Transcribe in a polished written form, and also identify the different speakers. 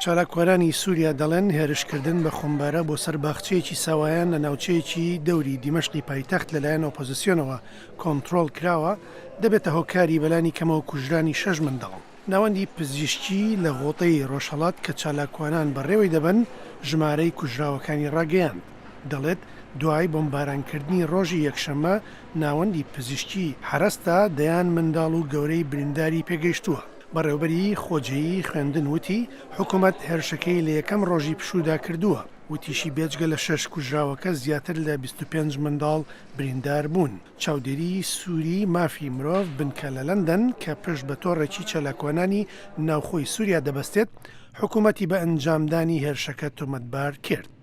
Speaker 1: چالاکوەرانی سووریا دەڵێن هێرشکردن بە خۆمبارە بۆ سەر باخچەیەکی ساوایان لە ناوچەیەکی دەوری دیمەشقی پایتەخت لەلایەن ئۆپۆزیسیۆنەوە کۆنتڕۆڵ کراوە دەبێتە هۆکاری بەلانی کەمەوە کوژرانی 6 منداڵ. ناوەندی پزیشکی لە غۆتەی ڕۆژهەڵات کە چالاکوانان بەڕێوەی دەبن ژمارەی کوژراوەکانی ڕاگەیاند. دەڵێت دوای بۆمبارانکردنی ڕۆژی یەکشەممە ناوەندی پزیشکی حرەستا دەیان منداڵ و گەورەی برینداری پێگەیشتووە. بەڕێوبەری خۆجەیی خوێندن وتی حکوومەت هێرشەکەی لە یەکەم ڕۆژی پشودا کردووە. وتیشی بێجگە لە 6 کوژراوەکە زیاتر لە 25 منداڵ بریندار بوون. چاودێری سووری مافی مرۆڤ بنکە لە لەندەن کە پشت بە تۆڕێکی چالاکوانانی ناوخۆی سووریا دەبەستێت حکوومەتی بە ئەنجامدانی هێرشەکە تۆمەتبار کرد.